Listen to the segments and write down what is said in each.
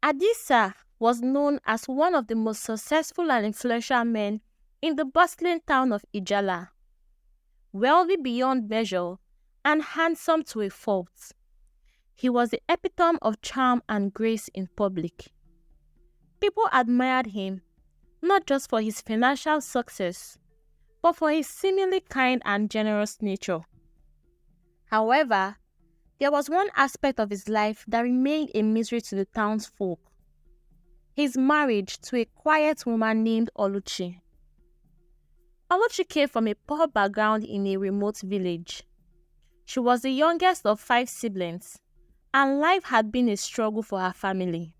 Adisa was known as one of the most successful and influential men in the bustling town of Ijala, wealthy beyond measure and handsome to a fault. He was the epitome of charm and grace in public. People admired him not just for his financial success, but for his seemingly kind and generous nature. However, there was one aspect of his life that remained a mystery to the townsfolk: his marriage to a quiet woman named Oluchi. Oluchi came from a poor background in a remote village. She was the youngest of 5 siblings, and life had been a struggle for her family.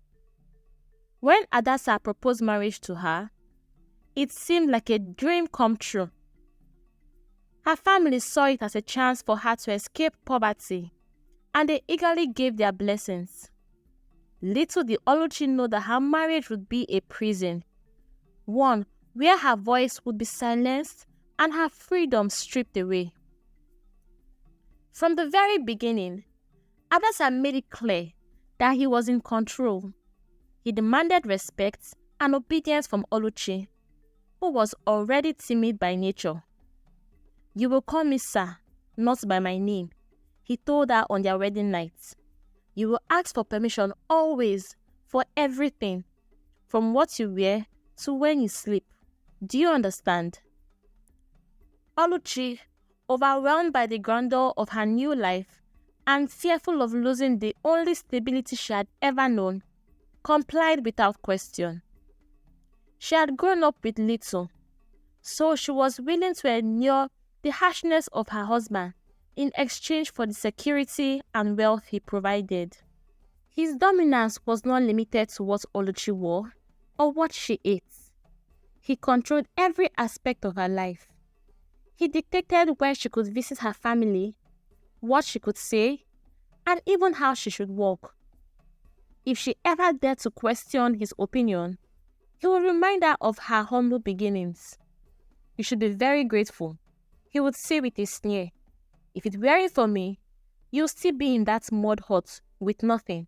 When Adasa proposed marriage to her, it seemed like a dream come true. Her family saw it as a chance for her to escape poverty, and they eagerly gave their blessings. Little did Oluchi know that her marriage would be a prison, one where her voice would be silenced and her freedom stripped away. From the very beginning, Adasa made it clear that he was in control. He demanded respect and obedience from Oluchi, who was already timid by nature. "You will call me sir, not by my name," he told her on their wedding night. "You will ask for permission always, for everything, from what you wear to when you sleep. Do you understand?" Oluchi, overwhelmed by the grandeur of her new life and fearful of losing the only stability she had ever known, complied without question. She had grown up with little, so she was willing to endure the harshness of her husband in exchange for the security and wealth he provided. His dominance was not limited to what Oluchi wore or what she ate. He controlled every aspect of her life. He dictated where she could visit her family, what she could say, and even how she should walk. If she ever dared to question his opinion, he would remind her of her humble beginnings. "You should be very grateful," he would say with a sneer. "If it weren't for me, you'll still be in that mud hut with nothing."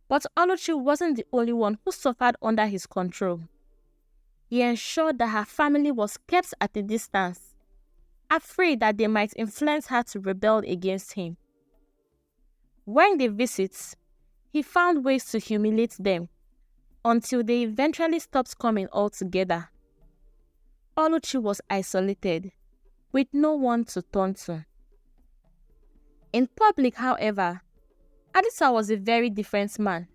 But Oluchi wasn't the only one who suffered under his control. He ensured that her family was kept at a distance, afraid that they might influence her to rebel against him. When they visit, he found ways to humiliate them until they eventually stopped coming altogether. Oluchi was isolated, with no one to turn to. In public, however, Adisa was a very different man.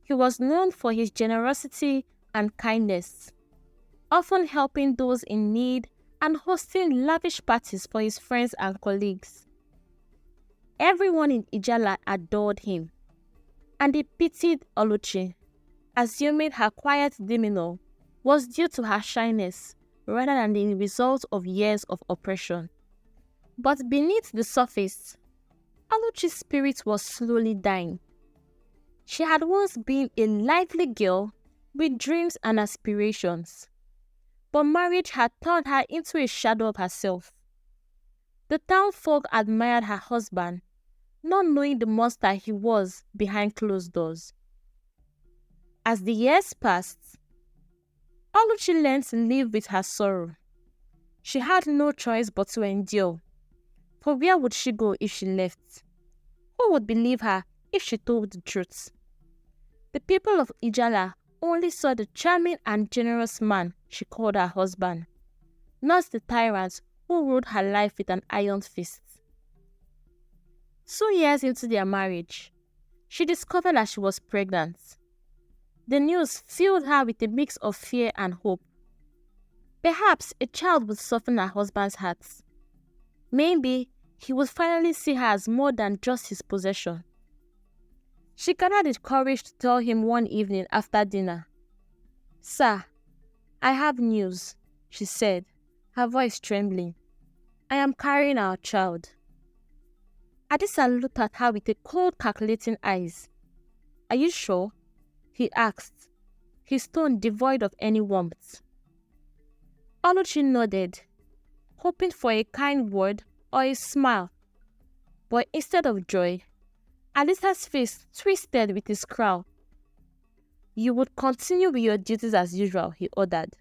He was known for his generosity and kindness, often helping those in need and hosting lavish parties for his friends and colleagues. Everyone in Ijala adored him, and they pitied Oluchi, assuming her quiet demeanor was due to her shyness rather than the result of years of oppression. But beneath the surface, Oluchi's spirit was slowly dying. She had once been a lively girl with dreams and aspirations, but marriage had turned her into a shadow of herself. The townfolk admired her husband, not knowing the monster he was behind closed doors. As the years passed, Oluchi learned to live with her sorrow. She had no choice but to endure. For where would she go if she left? Who would believe her if she told the truth? The people of Ijala only saw the charming and generous man she called her husband, not the tyrant who ruled her life with an iron fist. 2 years into their marriage, she discovered that she was pregnant. The news filled her with a mix of fear and hope. Perhaps a child would soften her husband's heart. Maybe he would finally see her as more than just his possession. She gathered the courage to tell him one evening after dinner. "Sir, I have news," she said, her voice trembling. "I am carrying our child." Adisa looked at her with a cold, calculating eyes. "Are you sure?" he asked, his tone devoid of any warmth. Oluchi nodded, hoping for a kind word or a smile. But instead of joy, Adisa's face twisted with a scowl "You would continue with your duties as usual," he ordered.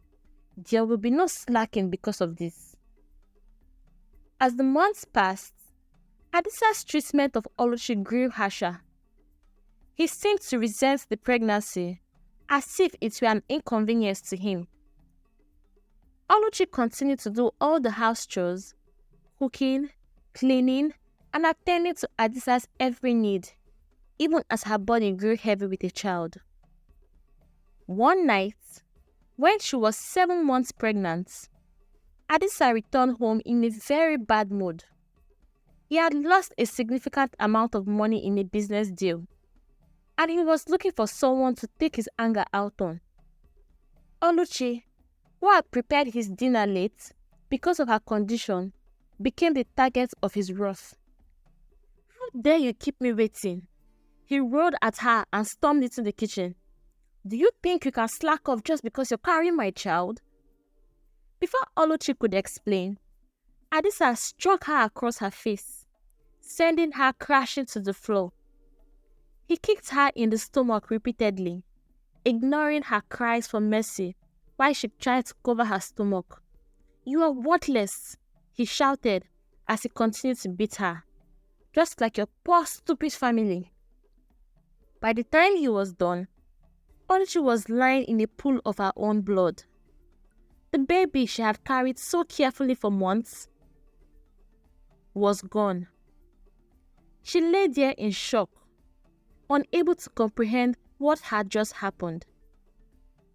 "There will be no slacking because of this." As the months passed, Adisa's treatment of Oluchi grew harsher. He seemed to resent the pregnancy, as if it were an inconvenience to him. Oluchi continued to do all the house chores, cooking, cleaning, and attending to Adisa's every need, even as her body grew heavy with a child. One night, when she was 7 months pregnant, Adisa returned home in a very bad mood. He had lost a significant amount of money in a business deal, and he was looking for someone to take his anger out on. Oluchi, who had prepared his dinner late because of her condition, became the target of his wrath. "How dare you keep me waiting?" He roared at her and stormed into the kitchen. "Do you think you can slack off just because you're carrying my child?" Before Oluchi could explain, Adisa struck her across her face, sending her crashing to the floor. He kicked her in the stomach repeatedly, ignoring her cries for mercy while she tried to cover her stomach. "You are worthless," he shouted as he continued to beat her, "just like your poor stupid family." By the time he was done, Oluchi was lying in a pool of her own blood. The baby she had carried so carefully for months was gone. She lay there in shock, unable to comprehend what had just happened.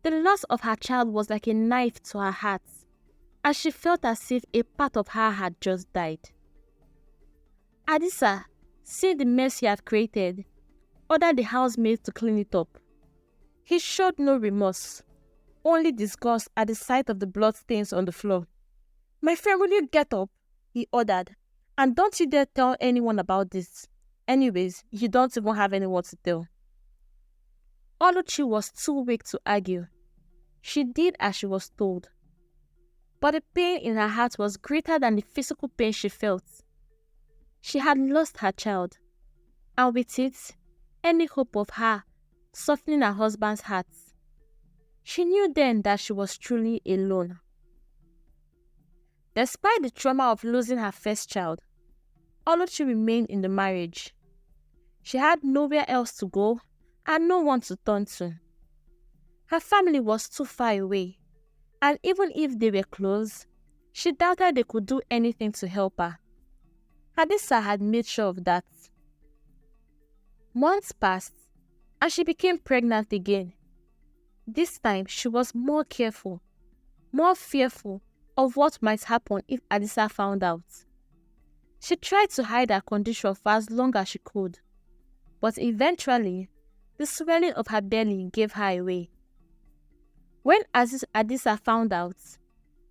The loss of her child was like a knife to her heart, as she felt as if a part of her had just died. Adisa, seeing the mess he had created, ordered the housemaid to clean it up. He showed no remorse, only disgust at the sight of the bloodstains on the floor. "My friend, will you get up?" he ordered. "And don't you dare tell anyone about this. Anyways, you don't even have anyone to tell." Oluchi was too weak to argue. She did as she was told. But the pain in her heart was greater than the physical pain she felt. She had lost her child, and with it, any hope of her softening her husband's heart. She knew then that she was truly alone. Despite the trauma of losing her first child, Oluchi remained in the marriage. She had nowhere else to go and no one to turn to. Her family was too far away, and even if they were close, she doubted they could do anything to help her. Adisa had made sure of that. Months passed, and she became pregnant again. This time, she was more careful, more fearful of what might happen if Adisa found out. She tried to hide her condition for as long as she could, but eventually, the swelling of her belly gave her away. When Adisa found out,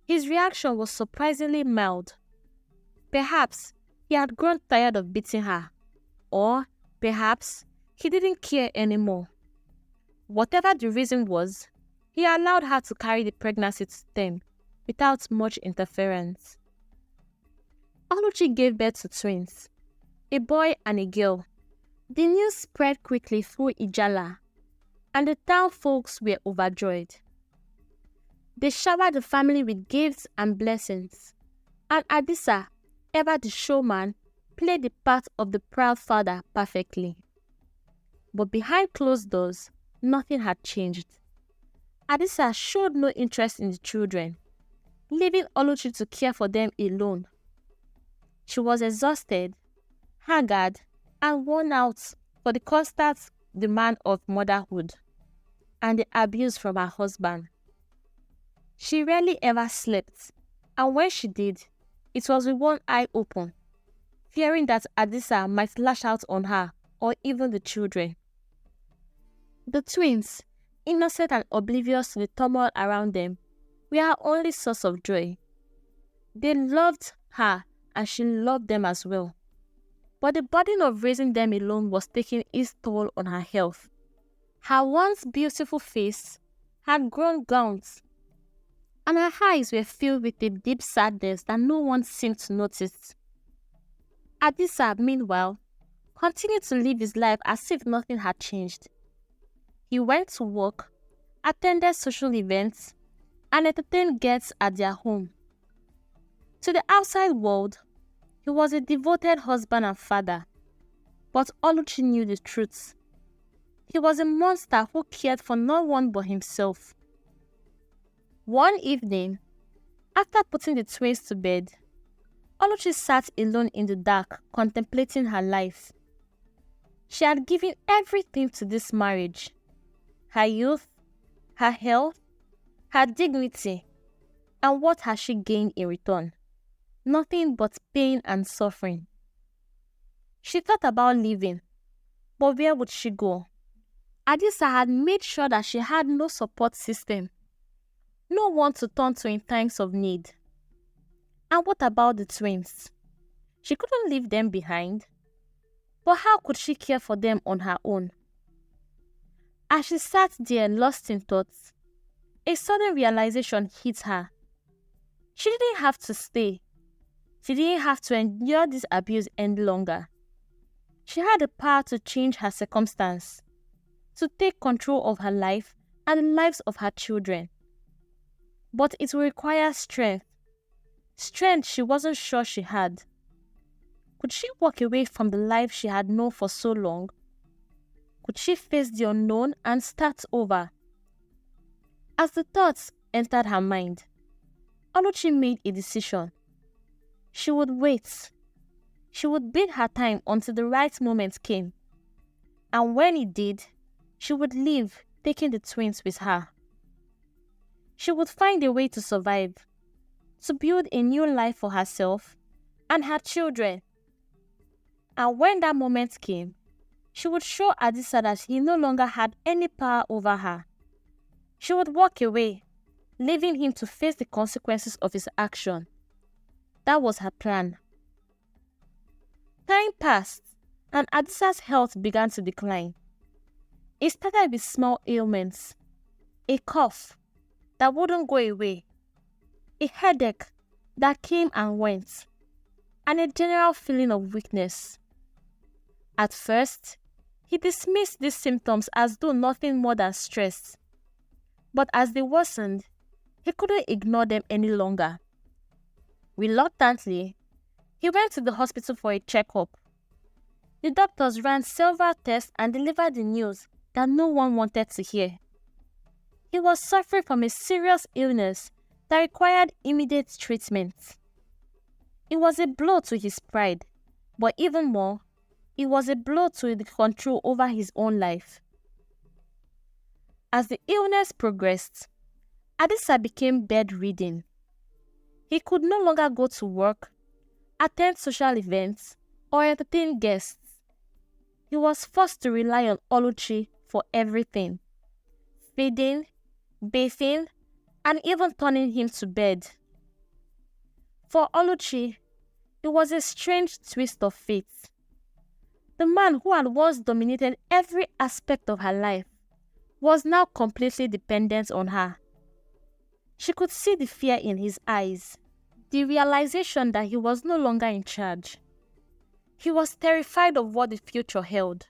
his reaction was surprisingly mild. Perhaps he had grown tired of beating her, or perhaps he didn't care anymore. Whatever the reason was, he allowed her to carry the pregnancy to term without much interference. Oluchi gave birth to twins, a boy and a girl. The news spread quickly through Ijala, and the town folks were overjoyed. They showered the family with gifts and blessings, and Adisa, ever the showman, played the part of the proud father perfectly. But behind closed doors, nothing had changed. Adisa showed no interest in the children, leaving Oluchi to care for them alone. She was exhausted, haggard, and worn out for the constant demand of motherhood and the abuse from her husband. She rarely ever slept, and when she did, it was with one eye open, fearing that Adisa might lash out on her or even the children. The twins, innocent and oblivious to the turmoil around them, were her only source of joy. They loved her and she loved them as well. But the burden of raising them alone was taking its toll on her health. Her once beautiful face had grown gaunt, and her eyes were filled with a deep sadness that no one seemed to notice. Adisa, meanwhile, continued to live his life as if nothing had changed. He went to work, attended social events, and entertained guests at their home. To the outside world, he was a devoted husband and father, but Oluchi knew the truth. He was a monster who cared for no one but himself. One evening, after putting the twins to bed, Oluchi sat alone in the dark, contemplating her life. She had given everything to this marriage: her youth, her health, her dignity. And what has she gained in return? Nothing but pain and suffering. She thought about leaving, but where would she go? Adisa had made sure that she had no support system, no one to turn to in times of need. And what about the twins? She couldn't leave them behind. But how could she care for them on her own? As she sat there lost in thoughts, a sudden realization hit her. She didn't have to stay. She didn't have to endure this abuse any longer. She had the power to change her circumstance, to take control of her life and the lives of her children. But it will require strength. Strength she wasn't sure she had. Could she walk away from the life she had known for so long? Could she face the unknown and start over? As the thoughts entered her mind, Oluchi made a decision. She would wait. She would bid her time until the right moment came. And when it did, she would leave, taking the twins with her. She would find a way to survive, to build a new life for herself and her children. And when that moment came, she would show Adisa that he no longer had any power over her. She would walk away, leaving him to face the consequences of his action. That was her plan. Time passed, and Adisa's health began to decline. It started with small ailments, a cough that wouldn't go away, a headache that came and went, and a general feeling of weakness. At first, he dismissed these symptoms as though nothing more than stress. But as they worsened, he couldn't ignore them any longer. Reluctantly, he went to the hospital for a checkup. The doctors ran several tests and delivered the news that no one wanted to hear. He was suffering from a serious illness that required immediate treatment. It was a blow to his pride, but even more, it was a blow to the control over his own life. As the illness progressed, Adisa became bedridden. He could no longer go to work, attend social events, or entertain guests. He was forced to rely on Oluchi for everything: feeding, bathing, and even turning him to bed. For Oluchi, it was a strange twist of fate. The man who had once dominated every aspect of her life was now completely dependent on her. She could see the fear in his eyes, the realization that he was no longer in charge. He was terrified of what the future held,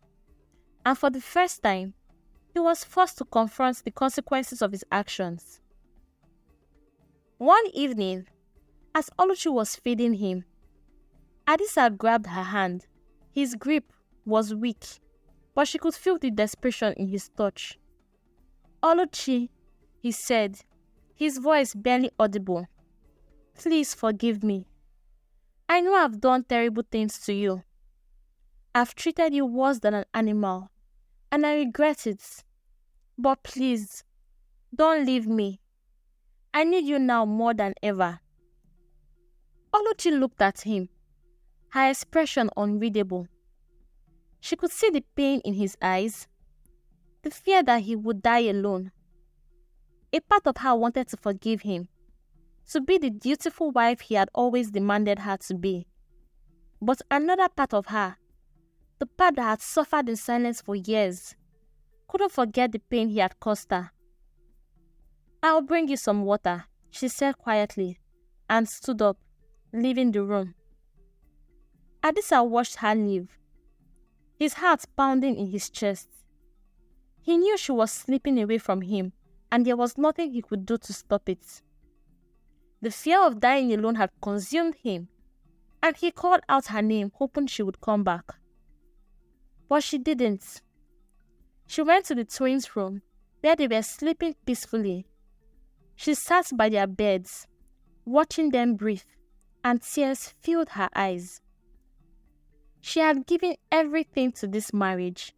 and for the first time, he was forced to confront the consequences of his actions. One evening, as Oluchi was feeding him, Adisa grabbed her hand. His grip was weak, but she could feel the desperation in his touch. "Oluchi," he said, his voice barely audible. "Please forgive me. I know I've done terrible things to you. I've treated you worse than an animal, and I regret it. But please, don't leave me. I need you now more than ever." Oluchi looked at him, her expression unreadable. She could see the pain in his eyes, the fear that he would die alone. A part of her wanted to forgive him, to be the dutiful wife he had always demanded her to be. But another part of her, the part that had suffered in silence for years, couldn't forget the pain he had caused her. "I'll bring you some water," she said quietly, and stood up, leaving the room. Adisa watched her leave, his heart pounding in his chest. He knew she was slipping away from him, and there was nothing he could do to stop it. The fear of dying alone had consumed him, and he called out her name, hoping she would come back. But she didn't. She went to the twins' room, where they were sleeping peacefully. She sat by their beds, watching them breathe, and tears filled her eyes. She had given everything to this marriage,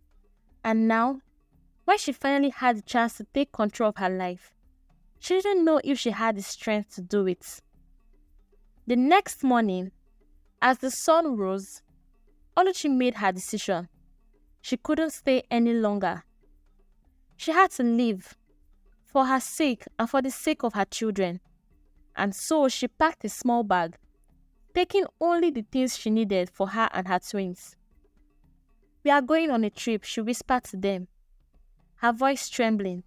and now, when she finally had the chance to take control of her life, she didn't know if she had the strength to do it. The next morning, as the sun rose, Oluchi made her decision. She couldn't stay any longer. She had to leave, for her sake and for the sake of her children, and so she packed a small bag, taking only the things she needed for her and her twins. "We are going on a trip," she whispered to them, her voice trembling.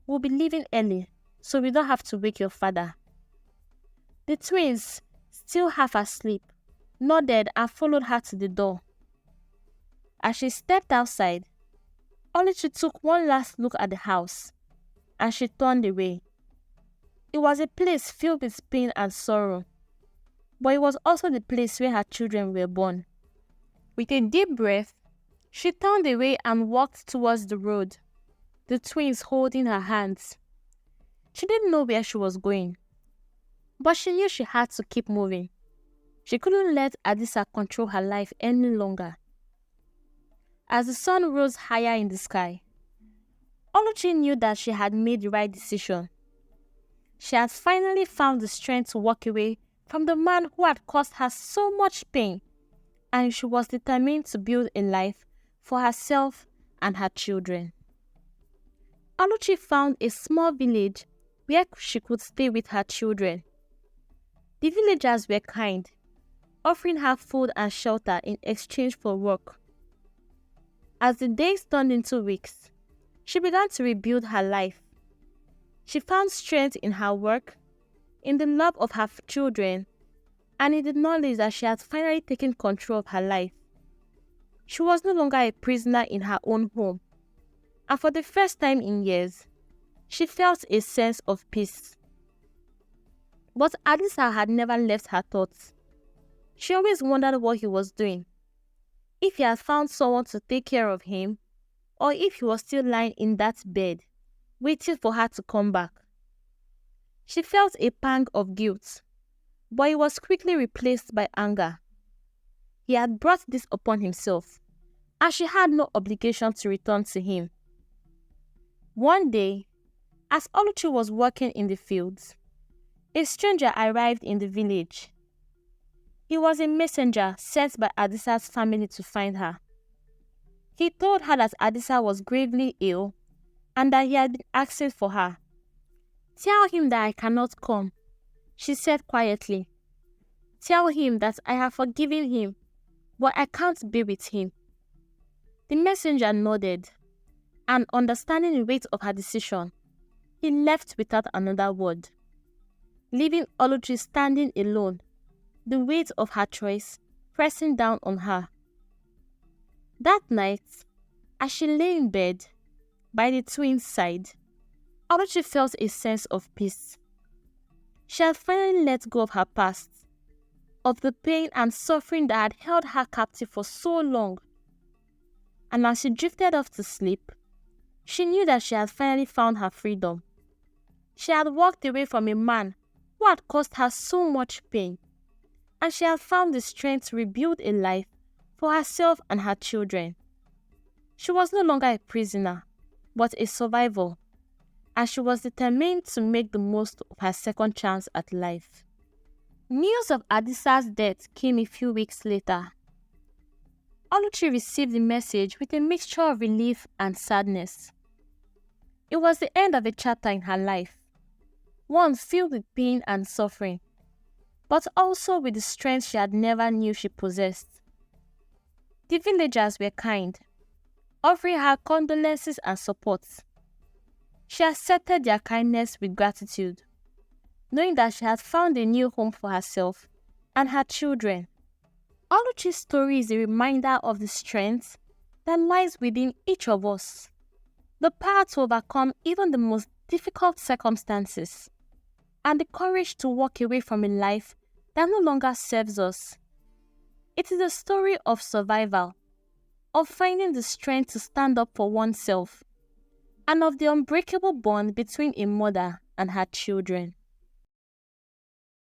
"We'll be leaving early, so we don't have to wake your father." The twins, still half asleep, nodded and followed her to the door. As she stepped outside, Oluchi took one last look at the house, and she turned away. It was a place filled with pain and sorrow, but it was also the place where her children were born. With a deep breath, she turned away and walked towards the road, the twins holding her hands. She didn't know where she was going, but she knew she had to keep moving. She couldn't let Adisa control her life any longer. As the sun rose higher in the sky, Oluchi knew that she had made the right decision. She had finally found the strength to walk away from the man who had caused her so much pain, and she was determined to build a life for herself and her children. Oluchi found a small village where she could stay with her children. The villagers were kind, offering her food and shelter in exchange for work. As the days turned into weeks, she began to rebuild her life. She found strength in her work, in the love of her children, and in the knowledge that she had finally taken control of her life. She was no longer a prisoner in her own home, and for the first time in years, she felt a sense of peace. But Adisa had never left her thoughts. She always wondered what he was doing, if he had found someone to take care of him, or if he was still lying in that bed, waiting for her to come back. She felt a pang of guilt, but it was quickly replaced by anger. He had brought this upon himself, and she had no obligation to return to him. One day, as Oluchi was working in the fields, a stranger arrived in the village. He was a messenger sent by Adisa's family to find her. He told her that Adisa was gravely ill and that he had been asking for her. "Tell him that I cannot come," she said quietly. "Tell him that I have forgiven him, but I can't be with him." The messenger nodded, and understanding the weight of her decision, he left without another word, leaving Oluchi standing alone, the weight of her choice pressing down on her. That night, as she lay in bed by the twins' side, Oluchi felt a sense of peace. She had finally let go of her past, of the pain and suffering that had held her captive for so long. And as she drifted off to sleep, she knew that she had finally found her freedom. She had walked away from a man who had caused her so much pain, and she had found the strength to rebuild a life for herself and her children. She was no longer a prisoner, but a survivor, and she was determined to make the most of her second chance at life. News of Adisa's death came a few weeks later. Oluchi received the message with a mixture of relief and sadness. It was the end of a chapter in her life, one filled with pain and suffering, but also with the strength she had never knew she possessed. The villagers were kind, offering her condolences and support. She accepted their kindness with gratitude, knowing that she had found a new home for herself and her children. Oluchi's story is a reminder of the strength that lies within each of us. the power to overcome even the most difficult circumstances, and the courage to walk away from a life that no longer serves us. It is a story of survival, of finding the strength to stand up for oneself, and of the unbreakable bond between a mother and her children.